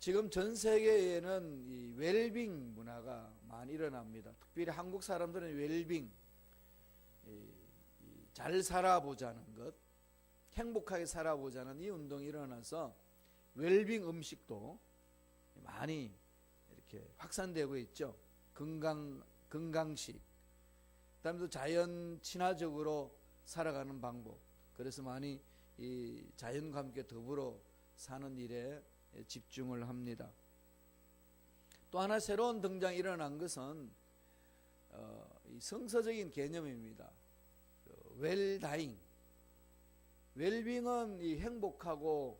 지금 전 세계에는 이 웰빙 문화가 많이 일어납니다. 특별히 한국 사람들은 웰빙, 잘 살아보자는 것, 행복하게 살아보자는 이 운동이 일어나서 웰빙 음식도 많이 이렇게 확산되고 있죠. 건강식, 그다음에 또 자연 친화적으로 살아가는 방법. 그래서 많이 이 자연과 함께 더불어 사는 일에 집중을 합니다. 또 하나 새로운 등장이 일어난 것은 이 성서적인 개념입니다. 웰다잉. 웰빙은 이 행복하고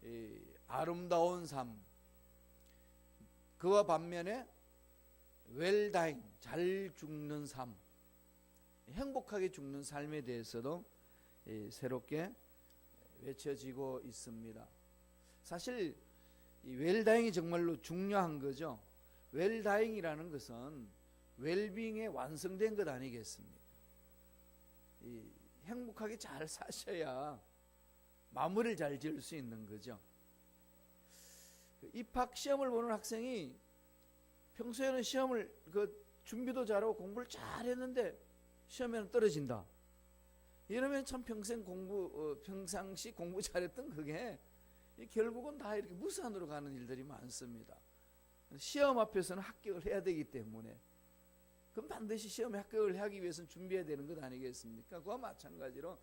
이 아름다운 삶. 그와 반면에 웰다잉, 잘 죽는 삶, 행복하게 죽는 삶에 대해서도 새롭게 외쳐지고 있습니다. 사실 이 웰다잉이 정말로 중요한 거죠. 웰다잉이라는 것은 웰빙의 완성된 것 아니겠습니까? 이 행복하게 잘 사셔야 마무리를 잘 지을 수 있는 거죠. 입학 시험을 보는 학생이 평소에는 시험을 준비도 잘하고 공부를 잘했는데 시험에는 떨어진다. 이러면 참 평상시 공부 잘했던 그게 결국은 다 이렇게 무산으로 가는 일들이 많습니다. 시험 앞에서는 합격을 해야 되기 때문에 그럼 반드시 시험에 합격을 하기 위해서는 준비해야 되는 것 아니겠습니까? 그와 마찬가지로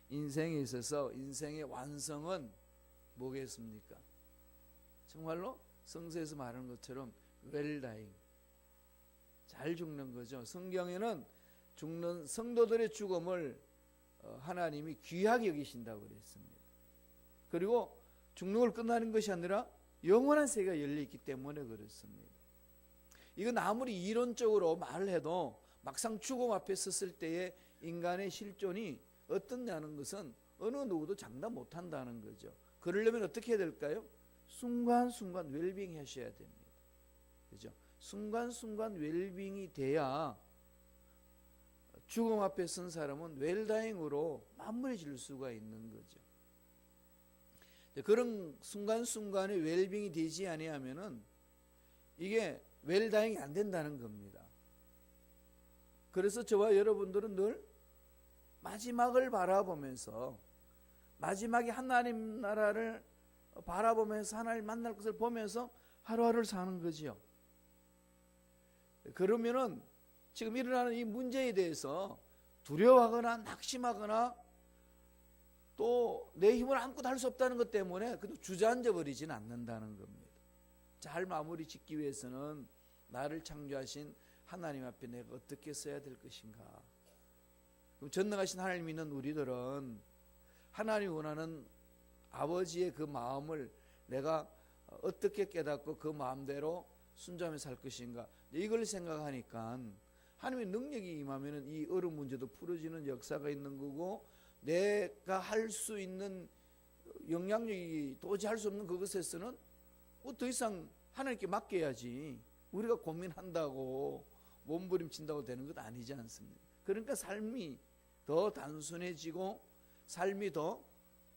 인생에 있어서 인생의 완성은 뭐겠습니까? 정말로 성서에서 말하는 것처럼 웰다잉, 잘 죽는 거죠. 성경에는 죽는 성도들의 죽음을 하나님이 귀하게 여기신다고 그랬습니다. 그리고 죽는 걸 끝나는 것이 아니라 영원한 세계가 열려있기 때문에 그렇습니다. 이건 아무리 이론적으로 말을 해도 막상 죽음 앞에 섰을 때의 인간의 실존이 어떻냐는 것은 어느 누구도 장담 못한다는 거죠. 그러려면 어떻게 해야 될까요? 순간순간 웰빙 하셔야 됩니다. 그죠? 순간순간 웰빙이 돼야 죽음 앞에 선 사람은 웰다잉으로 마무리 질 수가 있는 거죠. 그런 순간순간에 웰빙이 되지 아니하면은 이게 웰다잉이 안 된다는 겁니다. 그래서 저와 여러분들은 늘 마지막을 바라보면서 마지막에 하나님 나라를 바라보면서 하나님을 만날 것을 보면서 하루하루를 사는 거지요. 그러면은 지금 일어나는 이 문제에 대해서 두려워하거나 낙심하거나 또 내 힘을 아무것도 할 수 없다는 것 때문에 그래도 주저앉아 버리지는 않는다는 겁니다. 잘 마무리 짓기 위해서는 나를 창조하신 하나님 앞에 내가 어떻게 써야 될 것인가. 그럼 전능하신 하나님 믿는 우리들은 하나님이 원하는 아버지의 그 마음을 내가 어떻게 깨닫고 그 마음대로 순종하며 살 것인가. 이걸 생각하니까 하나님의 능력이 임하면 이 어려운 문제도 풀어지는 역사가 있는 거고, 내가 할 수 있는 영향력이 도저히 할 수 없는 그것에서는 더 이상 하나님께 맡겨야지, 우리가 고민한다고 몸부림친다고 되는 것 아니지 않습니까? 그러니까 삶이 더 단순해지고 삶이 더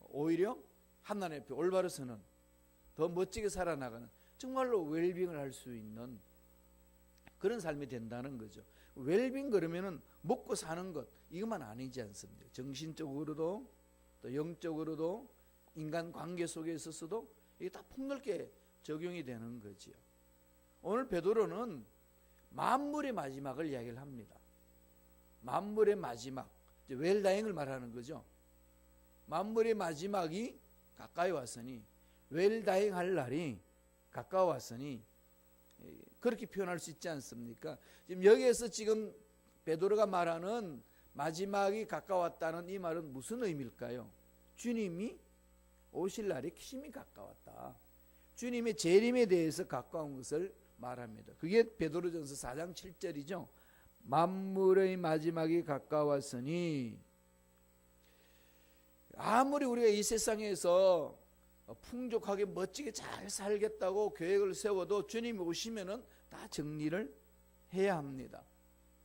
오히려 하나님 앞에 올바로 서는, 더 멋지게 살아나가는, 정말로 웰빙을 할 수 있는 그런 삶이 된다는 거죠. 웰빙 그러면은 먹고 사는 것 이것만 아니지 않습니까? 정신적으로도 또 영적으로도 인간관계 속에 있어서도 이게 다 폭넓게 적용이 되는 거지요. 오늘 베드로는 만물의 마지막을 이야기를 합니다. 만물의 마지막, 웰다잉을 말하는 거죠. 만물의 마지막이 가까이 왔으니, 웰다잉 할 날이 가까웠으니, 그렇게 표현할 수 있지 않습니까? 지금 여기에서 지금 베드로가 말하는 마지막이 가까웠다는 이 말은 무슨 의미일까요? 주님이 오실 날이 심히 가까웠다. 주님의 재림에 대해서 가까운 것을 말합니다. 그게 베드로전서 4장 7절이죠. 만물의 마지막이 가까웠으니, 아무리 우리가 이 세상에서 풍족하게 멋지게 잘 살겠다고 계획을 세워도 주님이 오시면은 다 정리를 해야 합니다.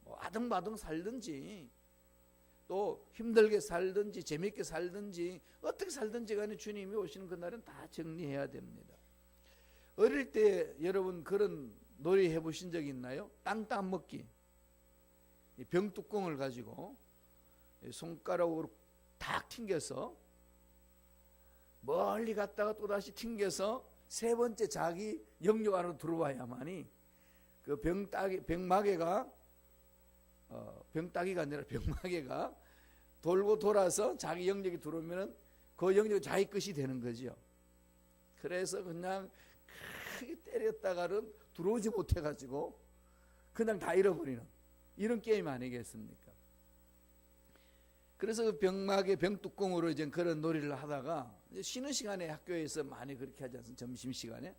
아등바등 살든지 또 힘들게 살든지 재밌게 살든지 어떻게 살든지 간에 주님이 오시는 그날은 다 정리해야 됩니다. 어릴 때 여러분 그런 놀이 해보신 적 있나요? 땅 따먹기. 병뚜껑을 가지고 손가락으로 탁 튕겨서 멀리 갔다가 또다시 튕겨서 세 번째 자기 영역 안으로 들어와야만이 그 병마개가 병따기가 아니라 병마개가 돌고 돌아서 자기 영역이 들어오면은 그 영역이 자기 것이 되는 거죠. 그래서 그냥 크게 때렸다가는 들어오지 못해가지고 그냥 다 잃어버리는 이런 게임 아니겠습니까? 그래서 그 병마개 병뚜껑으로 이제 그런 놀이를 하다가 이제 쉬는 시간에 학교에서 많이 그렇게 하지 않습니까? 점심시간에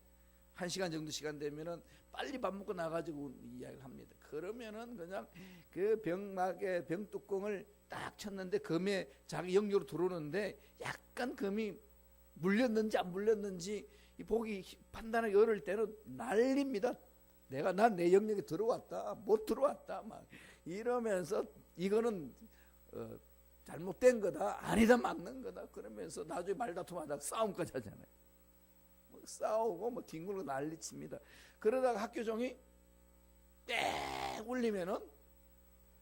1시간 정도 시간 되면은 빨리 밥 먹고 나가지고 이야기를 합니다. 그러면은 그냥 그 병마개 병뚜껑을 딱 쳤는데 금에 자기 영역으로 들어오는데 약간 금이 물렸는지 안 물렸는지 보기 판단하기 어려울 때는 난립니다. 난 내 영역에 들어왔다 못 들어왔다 막 이러면서 이거는 잘못된 거다 아니다 맞는 거다 그러면서 나중에 말다툼하다가 싸움까지 하잖아요. 싸우고 뭐 뒹굴고 난리칩니다. 그러다가 학교 종이 땡 울리면은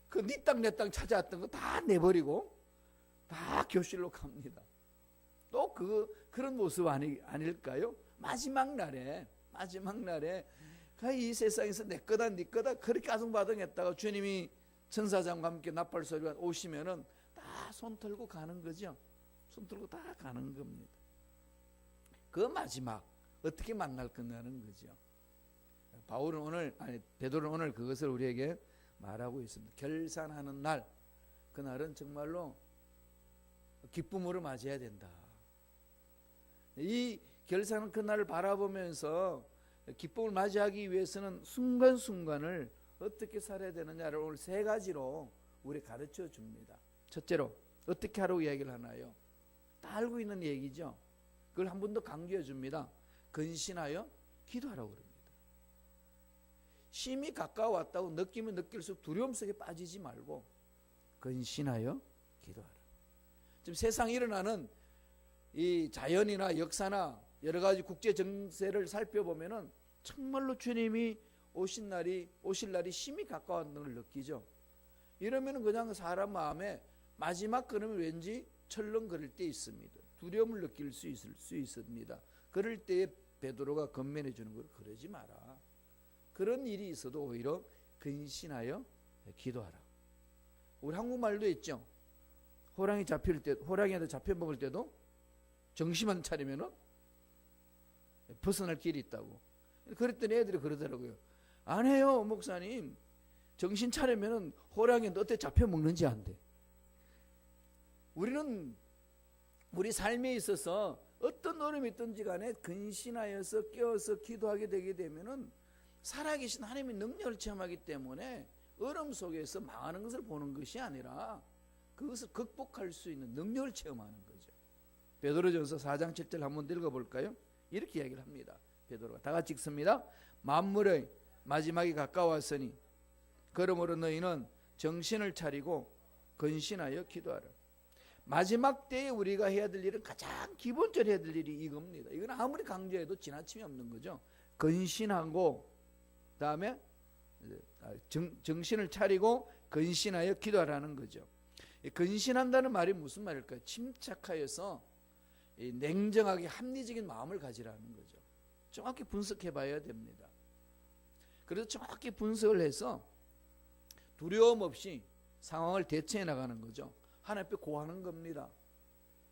그 네 땅 내 땅 찾아왔던 거 다 내버리고 다 교실로 갑니다. 또 그런 모습 아닐까요? 마지막 날에 이 세상에서 내 거다 네 거다 그렇게 아둥바둥했다가 주님이 천사장과 함께 나팔 소리가 오시면은 다 손 털고 가는 거죠. 손 털고 다 가는 겁니다. 그 마지막 어떻게 만날 거냐는 거죠. 베드로는 오늘 그것을 우리에게 말하고 있습니다. 결산하는 날, 그날은 정말로 기쁨으로 맞이해야 된다. 이 결산은 그날을 바라보면서 기쁨을 맞이하기 위해서는 순간순간을 어떻게 살아야 되느냐를 오늘 3가지로 우리 가르쳐 줍니다. 첫째로 어떻게 하라고 이야기를 하나요? 다 알고 있는 얘기죠. 그걸 한 번 더 강조해 줍니다. 근신하여 기도하라고 그럽니다. 심히 가까워왔다고 느끼면 느낄수록 두려움 속에 빠지지 말고 근신하여 기도하라. 지금 세상에 일어나는 이 자연이나 역사나 여러 가지 국제 정세를 살펴보면은 정말로 주님이 오실 날이 심히 가까웠다는 걸 느끼죠. 이러면은 그냥 사람 마음에 마지막 그러면 왠지 철렁거릴 때 있습니다. 두려움을 느낄 수 있습니다. 그럴 때에 베드로가 건면해 주는 걸 그러지 마라. 그런 일이 있어도 오히려 근신하여 기도하라. 우리 한국말도 있죠. 호랑이한테 잡혀 먹을 때도 정신만 차리면은 벗어날 길이 있다고. 그랬더니 애들이 그러더라고요. 안 해요, 목사님. 정신 차리면은 호랑이한테 어떻게 잡혀 먹는지 안 돼. 우리는 우리 삶에 있어서 어떤 어려움이 있든지 간에 근신하여서 깨어서 기도하게 되게 되면은 살아계신 하나님의 능력을 체험하기 때문에 어려움 속에서 망하는 것을 보는 것이 아니라 그것을 극복할 수 있는 능력을 체험하는 거죠. 베드로전서 4장 7절 한번 읽어볼까요? 이렇게 이야기를 합니다. 베드로가 다 같이 읽습니다. 만물의 마지막이 가까웠으니 그러므로 너희는 정신을 차리고 근신하여 기도하라. 마지막 때에 우리가 해야 될 일은 가장 기본적으로 해야 될 일이 이겁니다. 이건 아무리 강조해도 지나침이 없는 거죠. 근신하고 그다음에 정신을 차리고 근신하여 기도하라는 거죠. 근신한다는 말이 무슨 말일까요? 침착하여서 냉정하게 합리적인 마음을 가지라는 거죠. 정확히 분석해 봐야 됩니다. 그래서 정확히 분석을 해서 두려움 없이 상황을 대처해 나가는 거죠. 하나님 앞에 고하는 겁니다.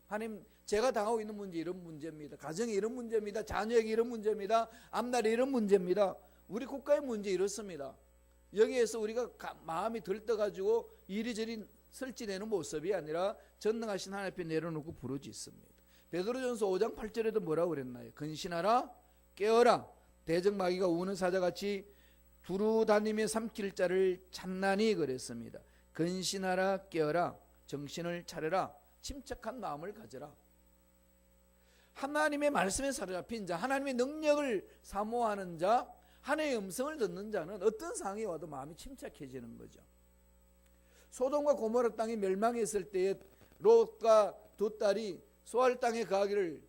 하나님, 제가 당하고 있는 문제 이런 문제입니다. 가정에 이런 문제입니다. 자녀에게 이런 문제입니다. 앞날에 이런 문제입니다. 우리 국가의 문제 이렇습니다. 여기에서 우리가 마음이 들떠가지고 이리저리 설치내는 모습이 아니라 전능하신 하나님 앞에 내려놓고 부르짖습니다. 베드로전서 5장 8절에도 뭐라고 그랬나요? 근신하라, 깨어라, 대적마귀가 우는 사자같이 두루 다니며 삼킬 자를 찾나니 그랬습니다. 근신하라, 깨어라, 정신을 차려라, 침착한 마음을 가져라. 하나님의 말씀에 사로잡힌 자, 하나님의 능력을 사모하는 자, 하나님의 음성을 듣는 자는 어떤 상황이 와도 마음이 침착해지는 거죠. 소돔과 고모라 땅이 멸망했을 때에 롯과 두 딸이 소알 땅에 가기를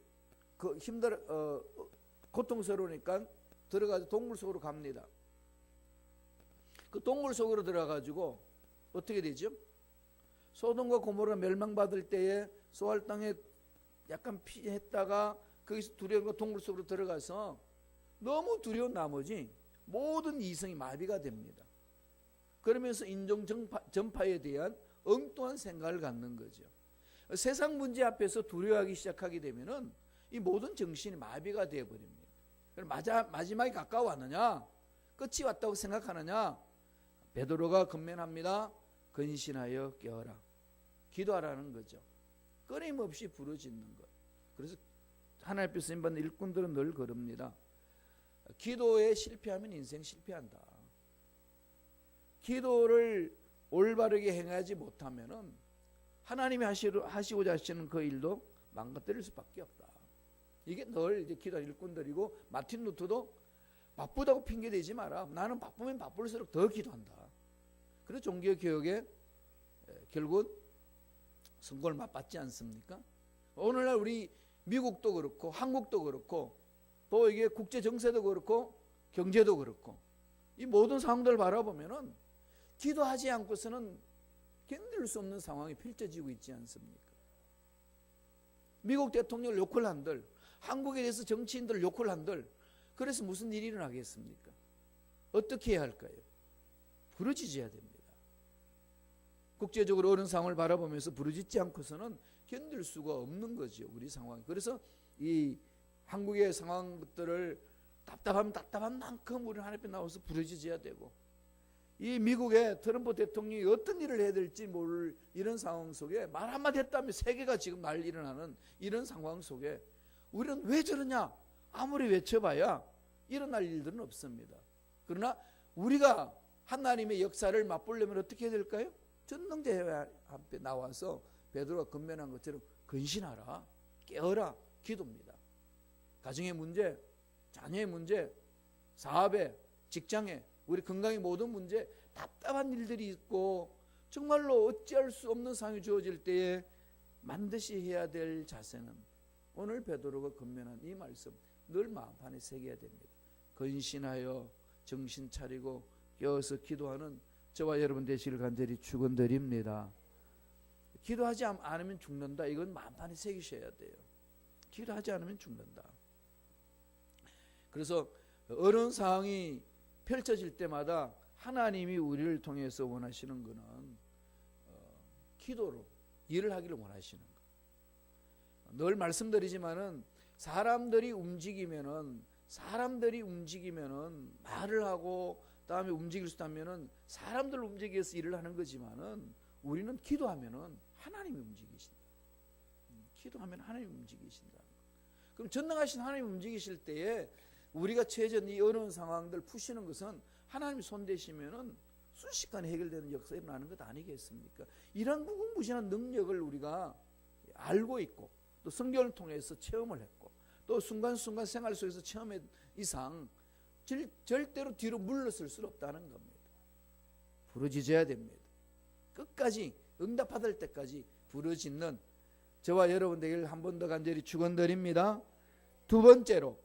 고통스러우니까 들어가서 동굴 속으로 갑니다. 그 동굴 속으로 들어가가지고 어떻게 되죠? 소돔과 고모라 멸망받을 때에 소알 땅에 약간 피했다가 거기서 두려움과 동굴 속으로 들어가서 너무 두려운 나머지 모든 이성이 마비가 됩니다. 그러면서 인종 전파에 대한 엉뚱한 생각을 갖는 거죠. 세상 문제 앞에서 두려워하기 시작하게 되면은 이 모든 정신이 마비가 되어버립니다. 마지막에 가까워왔느냐? 끝이 왔다고 생각하느냐? 베드로가 건면합니다. 근신하여 깨어라. 기도하라는 거죠. 끊임없이 부르짖는 것. 그래서 하나님 앞에 쓰임받는 일꾼들은 늘 그럽니다. 기도에 실패하면 인생 실패한다. 기도를 올바르게 행하지 못하면은 하나님이 하시고자 하시는 그 일도 망가뜨릴 수밖에 없다. 이게 늘 이제 기도하는 일꾼들이고, 마틴 루터도 바쁘다고 핑계대지 마라. 나는 바쁘면 바쁠수록 더 기도한다. 그래서 종교개혁에 결국은 성공을 맛봤지 않습니까? 오늘날 우리 미국도 그렇고 한국도 그렇고 또 이게 국제 정세도 그렇고 경제도 그렇고 이 모든 상황들을 바라보면은 기도하지 않고서는 견딜 수 없는 상황이 펼쳐지고 있지 않습니까? 미국 대통령을 욕을 한들, 한국에 대해서 정치인들 욕을 한들, 그래서 무슨 일이 일어나겠습니까? 어떻게 해야 할까요? 부르짖어야 됩니다. 국제적으로 어려운 상황을 바라보면서 부르짖지 않고서는 견딜 수가 없는 거죠, 우리 상황이. 그래서 이 한국의 상황들을 답답한 만큼 우리는 하나님 앞에 나와서 부르짖어야 되고, 이 미국의 트럼프 대통령이 어떤 일을 해야 될지 모를 이런 상황 속에 말 한마디 했다면 세계가 지금 날 일어나는 이런 상황 속에 우리는 왜 저러냐? 아무리 외쳐봐야 일어날 일들은 없습니다. 그러나 우리가 하나님의 역사를 맛보려면 어떻게 해야 될까요? 전능대회 앞에 나와서 베드로가 건면한 것처럼 근신하라, 깨어라, 기도입니다. 가정의 문제, 자녀의 문제, 사업에, 직장에, 우리 건강의 모든 문제, 답답한 일들이 있고 정말로 어찌할 수 없는 상황이 주어질 때에 반드시 해야 될 자세는 오늘 베드로가 건면한 이 말씀 늘 마음판에 새겨야 됩니다. 근신하여 정신 차리고 깨어서 기도하는 저와 여러분 되시길 간절히 축원드립니다. 기도하지 않으면 죽는다. 이건 마음판에 새기셔야 돼요. 기도하지 않으면 죽는다. 그래서 어려운 상황이 펼쳐질 때마다 하나님이 우리를 통해서 원하시는 것은 기도로 일을 하기를 원하시는 것. 늘 말씀드리지만은 사람들이 움직이면은 말을 하고 다음에 움직일 수 있다면은 사람들 움직여서 일을 하는 거지만은 우리는 기도하면은 하나님이 움직이신다. 기도하면 하나님이 움직이신다. 그럼 전능하신 하나님이 움직이실 때에 우리가 처해진 이 어려운 상황들 푸시는 것은 하나님이 손대시면은 순식간에 해결되는 역사가 일어나는 것 아니겠습니까? 이런 무궁무진한 능력을 우리가 알고 있고 또 성경을 통해서 체험을 했고 또 순간순간 생활 속에서 체험한 이상 절대로 뒤로 물러설 수 없다는 겁니다. 부르짖어야 됩니다. 끝까지 응답받을 때까지 부르짖는 저와 여러분 되길 한 번 더 간절히 축원드립니다. 두 번째로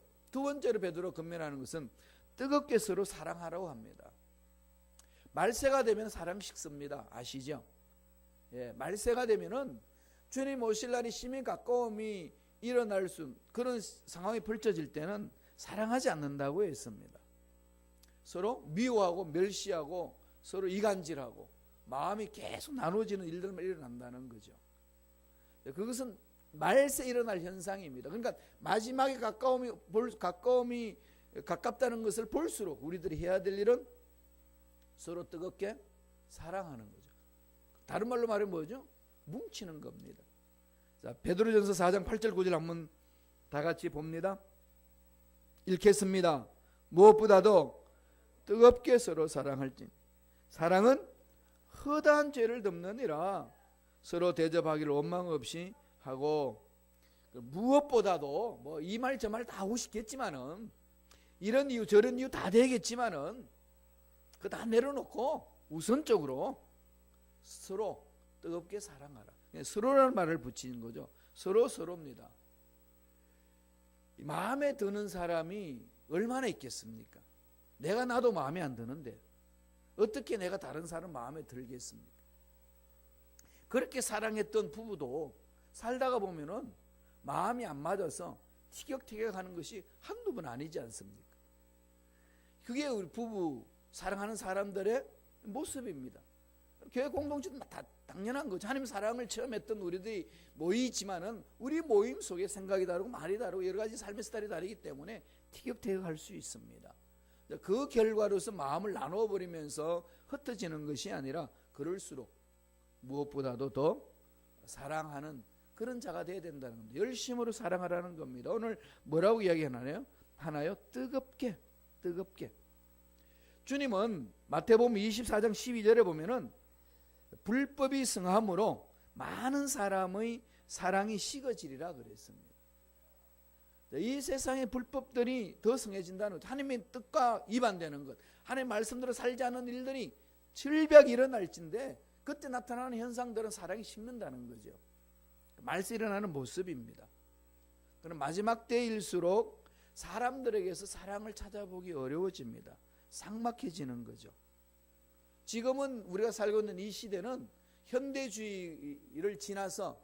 베드로 건면하는 것은 뜨겁게 서로 사랑하라고 합니다. 말세가 되면 사랑 식습니다. 아시죠? 예, 말세가 되면은 주님 오실 날이 심히 가까움이 일어날 수 그런 상황이 펼쳐질 때는 사랑하지 않는다고 했습니다. 서로 미워하고 멸시하고 서로 이간질하고 마음이 계속 나눠지는 일들만 일어난다는 거죠. 그것은 말세 일어날 현상입니다. 그러니까 마지막에 가까움이 가깝다는 것을 볼수록 우리들이 해야 될 일은 서로 뜨겁게 사랑하는 거죠. 다른 말로 말하면 뭐죠? 뭉치는 겁니다. 자, 베드로전서 4장 8절 9절 한번 다 같이 봅니다. 읽겠습니다. 무엇보다도 뜨겁게 서로 사랑할지 사랑은 허다한 죄를 덮느니라. 서로 대접하기를 원망 없이 하고, 무엇보다도 뭐 이 말 저 말 다 하고 싶겠지만은 이런 이유 저런 이유 다 되겠지만은 그거 다 내려놓고 우선적으로 서로 뜨겁게 사랑하라. 서로라는 말을 붙이는 거죠. 서로입니다. 마음에 드는 사람이 얼마나 있겠습니까? 내가 나도 마음에 안 드는데 어떻게 내가 다른 사람 마음에 들겠습니까? 그렇게 사랑했던 부부도 살다가 보면은 마음이 안 맞아서 티격태격하는 것이 한두 번 아니지 않습니까? 그게 우리 부부 사랑하는 사람들의 모습입니다. 교회 공동체도 다 당연한 거죠. 하나님 사랑을 처음 했던 우리들이 모이지만은 우리 모임 속에 생각이 다르고 말이 다르고 여러 가지 삶의 스타일이 다르기 때문에 티격태격할 수 있습니다. 그 결과로서 마음을 나누어 버리면서 흩어지는 것이 아니라 그럴수록 무엇보다도 더 사랑하는 그런 자가 되어야 된다는 겁니다. 열심으로 사랑하라는 겁니다. 오늘 뭐라고 이야기하나요? 뜨겁게. 주님은 마태복음 24장 12절에 보면은 불법이 승함으로 많은 사람의 사랑이 식어지리라 그랬습니다. 이 세상의 불법들이 더 승해진다는 것, 하나님의 뜻과 위반되는 것, 하나님의 말씀대로 살지 않는 일들이 절벽이 일어날진데 그때 나타나는 현상들은 사랑이 식는다는 거죠. 말세 일어나는 모습입니다. 그럼 마지막 때일수록 사람들에게서 사랑을 찾아보기 어려워집니다. 삭막해지는 거죠. 지금은 우리가 살고 있는 이 시대는 현대주의를 지나서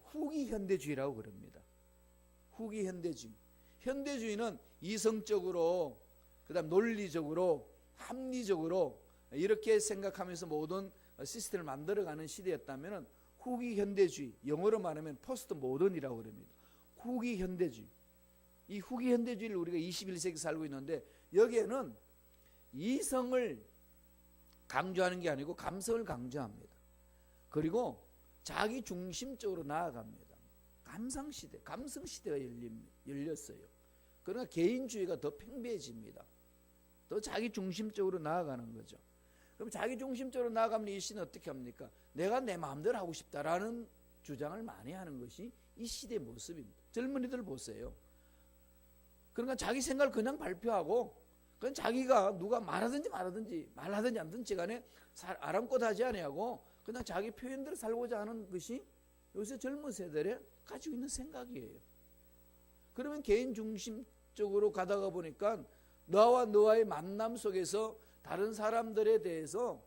후기 현대주의라고 그럽니다. 후기 현대주의. 현대주의는 이성적으로, 그다음 논리적으로, 합리적으로 이렇게 생각하면서 모든 시스템을 만들어가는 시대였다면 후기 현대주의, 영어로 말하면 포스트 모던이라고 그럽니다. 후기 현대주의. 이 후기 현대주의를 우리가 21세기 살고 있는데 여기에는 이성을 강조하는 게 아니고 감성을 강조합니다. 그리고 자기 중심적으로 나아갑니다. 감상시대, 감성시대가 열렸어요. 그러나 개인주의가 더 팽배해집니다. 더 자기 중심적으로 나아가는 거죠. 그럼 자기 중심적으로 나아가면 이 시대는 어떻게 합니까? 내가 내 마음대로 하고 싶다라는 주장을 많이 하는 것이 이 시대의 모습입니다. 젊은이들 보세요. 그러니까 자기 생각을 그냥 발표하고 그건 자기가 누가 말하든지 말하든지 않든지 간에 아랑곳하지 아니하고 그냥 자기 표현대로 살고자 하는 것이 요새 젊은 세대에 가지고 있는 생각이에요. 그러면 개인 중심적으로 가다가 보니까 너와 너와의 만남 속에서 다른 사람들에 대해서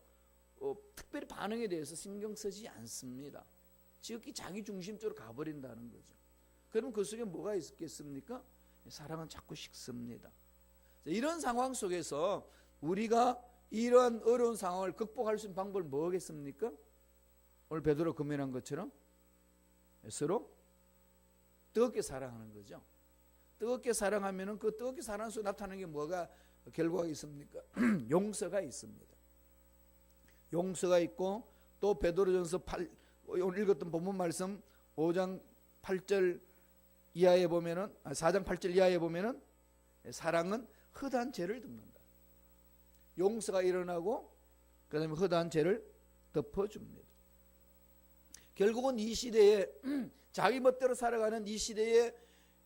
특별히 반응에 대해서 신경 쓰지 않습니다. 지극히 자기 중심적으로 가버린다는 거죠. 그럼 그 속에 뭐가 있겠습니까? 사랑은 자꾸 식습니다. 이런 상황 속에서 우리가 이러한 어려운 상황을 극복할 수 있는 방법을 뭐겠습니까? 오늘 베드로 금연한 것처럼 서로 뜨겁게 사랑하는 거죠. 뜨겁게 사랑하면은 그 뜨겁게 사랑하는 속에 나타나는 게 뭐가 결과가 있습니까? 용서가 있습니다. 용서가 있고 또 베드로전서 오늘 읽었던 본문 말씀 5장 8절 이하에 보면은 4장 8절 이하에 보면은 사랑은 허다한 죄를 덮는다. 용서가 일어나고 그다음에 허다한 죄를 덮어줍니다. 결국은 이 시대에 자기 멋대로 살아가는 이 시대에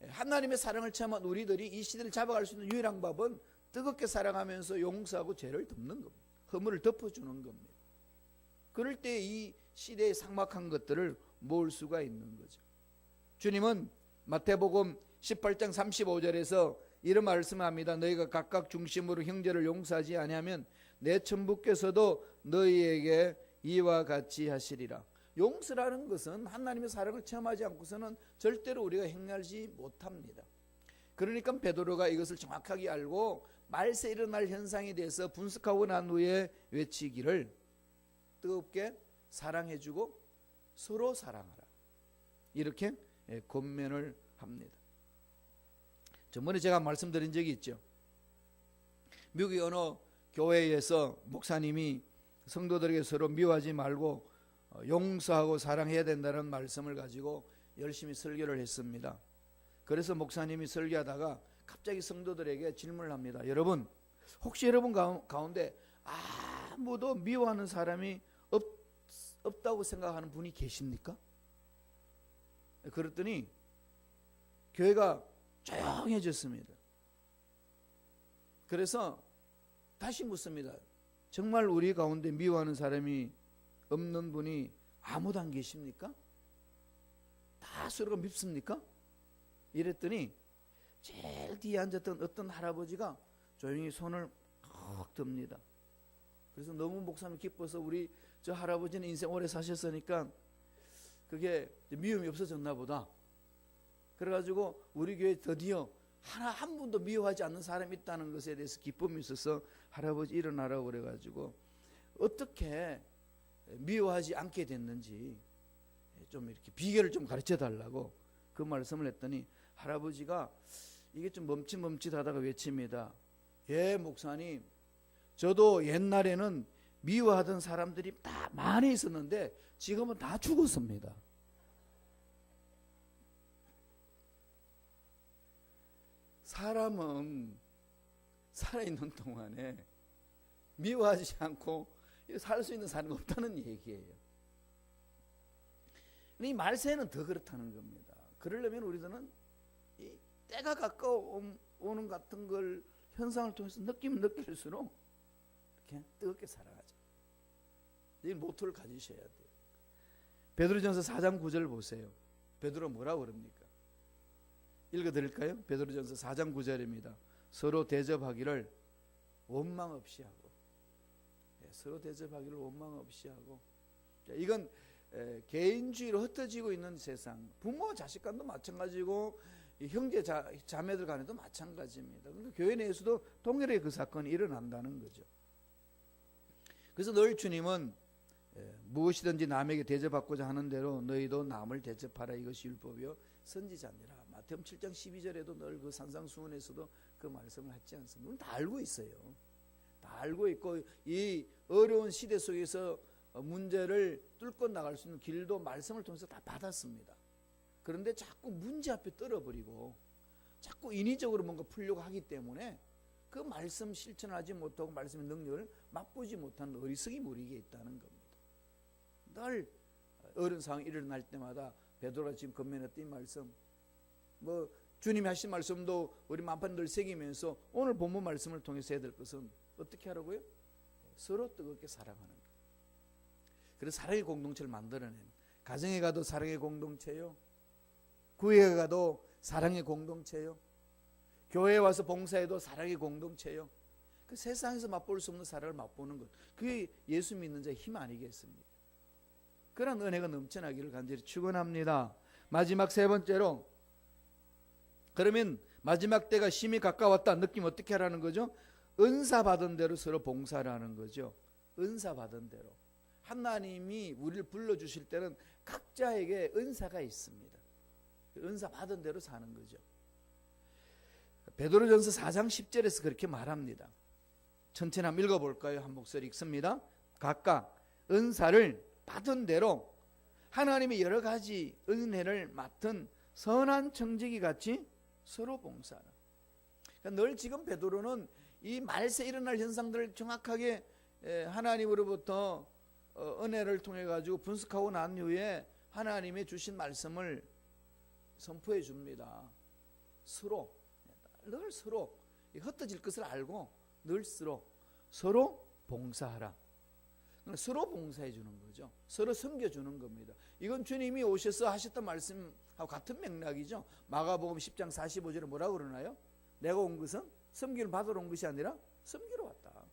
하나님의 사랑을 체험한 우리들이 이 시대를 잡아갈 수 있는 유일한 방법은 뜨겁게 사랑하면서 용서하고 죄를 덮는 겁니다. 허물을 덮어주는 겁니다. 그럴 때 이 시대의 삭막한 것들을 모을 수가 있는 거죠. 주님은 마태복음 18장 35절에서 이런 말씀합니다. 너희가 각각 중심으로 형제를 용서하지 아니하면 내 천부께서도 너희에게 이와 같이 하시리라. 용서라는 것은 하나님의 사랑을 체험하지 않고서는 절대로 우리가 행하지 못합니다. 그러니까 베드로가 이것을 정확하게 알고 말세 일어날 현상에 대해서 분석하고 난 후에 외치기를 뜨겁게 사랑해주고 서로 사랑하라. 이렇게 권면을 합니다. 저번에 제가 말씀드린 적이 있죠. 미국의 어느 교회에서 목사님이 성도들에게 서로 미워하지 말고 용서하고 사랑해야 된다는 말씀을 가지고 열심히 설교를 했습니다. 그래서 목사님이 설교하다가 갑자기 성도들에게 질문을 합니다. 여러분, 혹시 여러분 가운데 아무도 미워하는 사람이 없다고 생각하는 분이 계십니까? 그랬더니 교회가 조용해졌습니다. 그래서 다시 묻습니다. 정말 우리 가운데 미워하는 사람이 없는 분이 아무도 안 계십니까? 다 서로가 밉습니까? 이랬더니 제일 뒤에 앉았던 어떤 할아버지가 조용히 손을 콕 듭니다. 그래서 너무 목사님 기뻐서 우리 저 할아버지는 인생 오래 사셨으니까 그게 미움이 없어졌나 보다. 그래가지고 우리 교회 드디어 한 분도 미워하지 않는 사람이 있다는 것에 대해서 기쁨이 있어서 할아버지 일어나라고 그래가지고 어떻게 미워하지 않게 됐는지 좀 이렇게 비결을 좀 가르쳐 달라고 그 말씀을 했더니 할아버지가 이게 좀 멈칫멈칫하다가 외칩니다. 예, 목사님, 저도 옛날에는 미워하던 사람들이 다 많이 있었는데 지금은 다 죽었습니다. 사람은 살아있는 동안에 미워하지 않고 살 수 있는 사람이 없다는 얘기예요. 이 말세는 더 그렇다는 겁니다. 그러려면 우리들은 이 때가 가까워오는 같은 걸 현상을 통해서 느끼면 느낄수록 이렇게 뜨겁게 살아가자. 이 모토를 가지셔야 돼요. 베드로전서 4장 9절 보세요. 베드로 뭐라고 그럽니까? 읽어드릴까요? 베드로전서 4장 9절입니다. 서로 대접하기를 원망 없이 하고, 서로 대접하기를 원망 없이 하고. 이건 개인주의로 흩어지고 있는 세상, 부모 자식 간도 마찬가지고 형제 자매들 간에도 마찬가지입니다. 그러니까 교회 내에서도 동일하게 그 사건이 일어난다는 거죠. 그래서 늘 주님은 무엇이든지 남에게 대접받고자 하는 대로 너희도 남을 대접하라, 이것이 율법이요 선지자니라. 마태복음 7장 12절에도 늘 그 산상수훈에서도 그 말씀을 하지 않습니까? 우리는 다 알고 있어요. 다 알고 있고 이 어려운 시대 속에서 문제를 뚫고 나갈 수 있는 길도 말씀을 통해서 다 받았습니다. 그런데 자꾸 문제 앞에 떨어버리고 자꾸 인위적으로 뭔가 풀려고 하기 때문에 그 말씀 실천하지 못하고 말씀의 능력을 맛보지 못하는 어리석이 우리에게 있다는 겁니다. 늘 어려운 상황이 일어날 때마다 베드로가 지금 건면했던 이 말씀, 뭐 주님이 하신 말씀도 우리 만판 늘 새기면서 오늘 본문 말씀을 통해서 해야 될 것은 어떻게 하라고요? 서로 뜨겁게 사랑하는 것. 그래서 사랑의 공동체를 만들어내는, 가정에 가도 사랑의 공동체요, 구회에 가도 사랑의 공동체요, 교회에 와서 봉사해도 사랑의 공동체요. 그 세상에서 맛볼 수 없는 사랑을 맛보는 것, 그게 예수 믿는 자의 힘 아니겠습니까? 그런 은혜가 넘쳐나기를 간절히 축원합니다. 마지막 세 번째로, 그러면 마지막 때가 심히 가까웠다 느낌 어떻게 하라는 거죠? 은사 받은 대로 서로 봉사를 하는 거죠. 은사 받은 대로. 하나님이 우리를 불러주실 때는 각자에게 은사가 있습니다. 은사 받은 대로 사는 거죠. 베드로전서 4장 10절에서 그렇게 말합니다. 천천히 한번 읽어볼까요? 한 목소리 읽습니다. 각각 은사를 받은 대로 하나님의 여러 가지 은혜를 맡은 선한 청지기 같이 서로 봉사하라. 그러니까 늘 지금 베드로는 이 말세 일어날 현상들을 정확하게 하나님으로부터 은혜를 통해 가지고 분석하고 난 후에 하나님의 주신 말씀을 선포해 줍니다. 서로, 늘 서로 흩어질 것을 알고 늘수록 서로 봉사하라. 서로 봉사해 주는 거죠. 서로 섬겨주는 겁니다. 이건 주님이 오셔서 하셨던 말씀하고 같은 맥락이죠. 마가복음 10장 45절에 뭐라고 그러나요? 내가 온 것은 섬기를 받으러 온 것이 아니라 섬기러 왔다.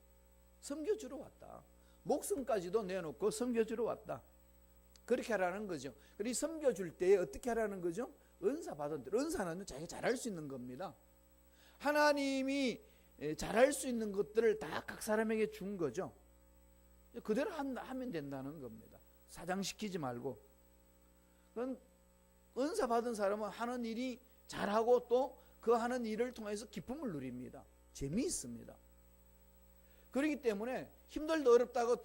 섬겨주러 왔다. 목숨까지도 내놓고 섬겨주러 왔다. 그렇게 하라는 거죠. 그리고 섬겨줄 때에 어떻게 하라는 거죠? 은사 받은 대로. 은사는 자기가 잘할 수 있는 겁니다. 하나님이 잘할 수 있는 것들을 다 각 사람에게 준 거죠. 그대로 하면 된다는 겁니다. 사장시키지 말고. 그건 은사 받은 사람은 하는 일이 잘하고 또 그 하는 일을 통해서 기쁨을 누립니다. 재미있습니다. 그렇기 때문에 힘들도 어렵다고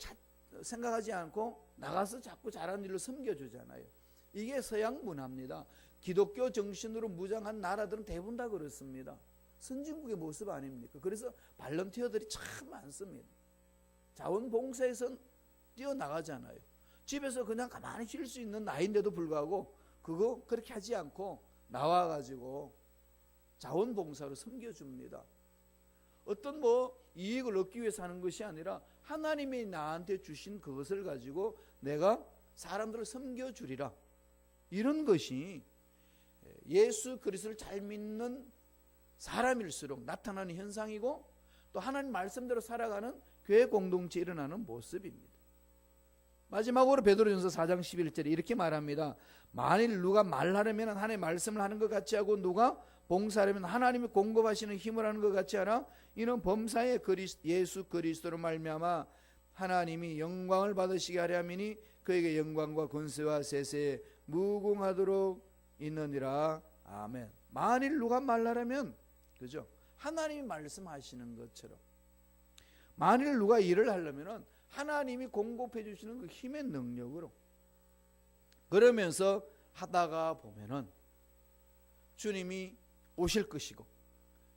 생각하지 않고 나가서 자꾸 잘하는 일로 섬겨주잖아요. 이게 서양 문화입니다. 기독교 정신으로 무장한 나라들은 대부분 다 그렇습니다. 선진국의 모습 아닙니까? 그래서 발런티어들이 참 많습니다. 자원봉사에서 뛰어나가잖아요. 집에서 그냥 가만히 쉴 수 있는 나이인데도 불구하고 그거 그렇게 하지 않고 나와가지고 자원봉사로 섬겨줍니다. 어떤 이익을 얻기 위해서 하는 것이 아니라 하나님이 나한테 주신 그것을 가지고 내가 사람들을 섬겨주리라. 이런 것이 예수 그리스도를 잘 믿는 사람일수록 나타나는 현상이고 또 하나님 말씀대로 살아가는 교회 공동체에 일어나는 모습입니다. 마지막으로 베드로전서 4장 11절에 이렇게 말합니다. 만일 누가 말하려면 하나님의 말씀을 하는 것 같이 하고 누가 봉사하려면 하나님이 공급하시는 힘을 하는 것 같이 하라. 이는 범사에 예수 그리스도로 말미암아 하나님이 영광을 받으시게 하려 함이니 그에게 영광과 권세와 세세에 무궁하도록 있느니라. 아멘. 만일 누가 말하려면, 그죠? 하나님이 말씀하시는 것처럼, 만일 누가 일을 하려면 하나님이 공급해 주시는 그 힘의 능력으로, 그러면서 하다가 보면은 주님이 오실 것이고,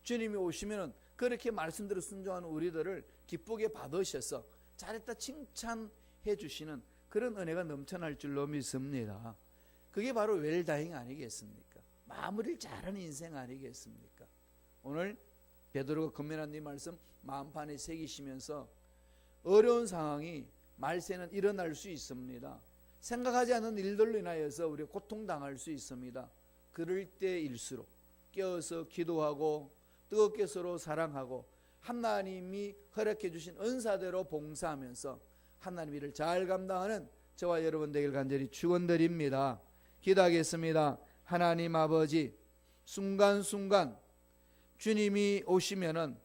주님이 오시면은 그렇게 말씀대로 순종하는 우리들을 기쁘게 받으셔서 잘했다 칭찬해 주시는 그런 은혜가 넘쳐날 줄로 믿습니다. 그게 바로 웰다잉 아니겠습니까? 마무리를 잘하는 인생 아니겠습니까? 오늘 베드로가 건면한 이 말씀 마음판에 새기시면서 어려운 상황이 말세는 일어날 수 있습니다. 생각하지 않은 일들로 인하여서 우리가 고통당할 수 있습니다. 그럴 때일수록 깨어서 기도하고 뜨겁게 서로 사랑하고 하나님이 허락해 주신 은사대로 봉사하면서 하나님 일을 잘 감당하는 저와 여러분 되길 간절히 축원드립니다. 기도하겠습니다. 하나님 아버지, 순간순간 주님이 오시면은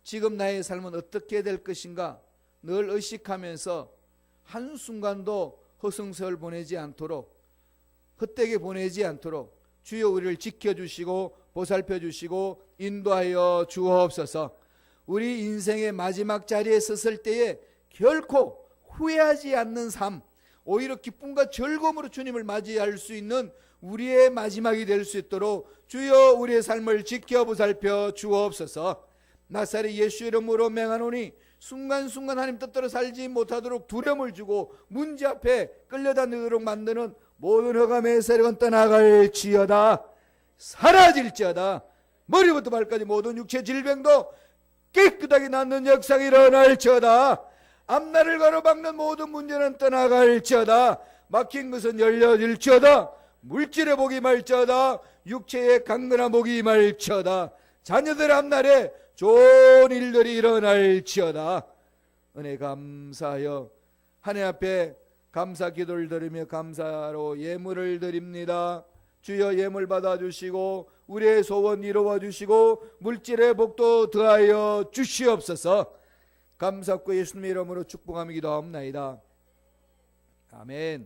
지금 나의 삶은 어떻게 될 것인가 늘 의식하면서 한순간도 허송세월 보내지 않도록, 헛되게 보내지 않도록 주여 우리를 지켜주시고 보살펴주시고 인도하여 주옵소서. 우리 인생의 마지막 자리에 섰을 때에 결코 후회하지 않는 삶, 오히려 기쁨과 즐거움으로 주님을 맞이할 수 있는 우리의 마지막이 될 수 있도록 주여 우리의 삶을 지켜 보살펴 주옵소서. 나사렛 예수 이름으로 맹하노니 순간순간 하나님 뜻대로 살지 못하도록 두려움을 주고 문제 앞에 끌려다니도록 만드는 모든 흑암의 세력은 떠나갈지어다. 사라질지어다. 머리부터 발까지 모든 육체 질병도 깨끗하게 낫는 역사가 일어날지어다. 앞날을 가로막는 모든 문제는 떠나갈지어다. 막힌 것은 열려질지어다. 물질의 복이 말지어다. 육체의 강건한 복이 말지어다. 자녀들 앞날에 좋은 일들이 일어날지어다. 은혜 감사하여 하나님 앞에 감사 기도를 드리며 감사로 예물을 드립니다. 주여 예물 받아주시고 우리의 소원 이루어 주시고 물질의 복도 더하여 주시옵소서. 감사하고 예수님의 이름으로 축복하며 기도하옵나이다. 아멘.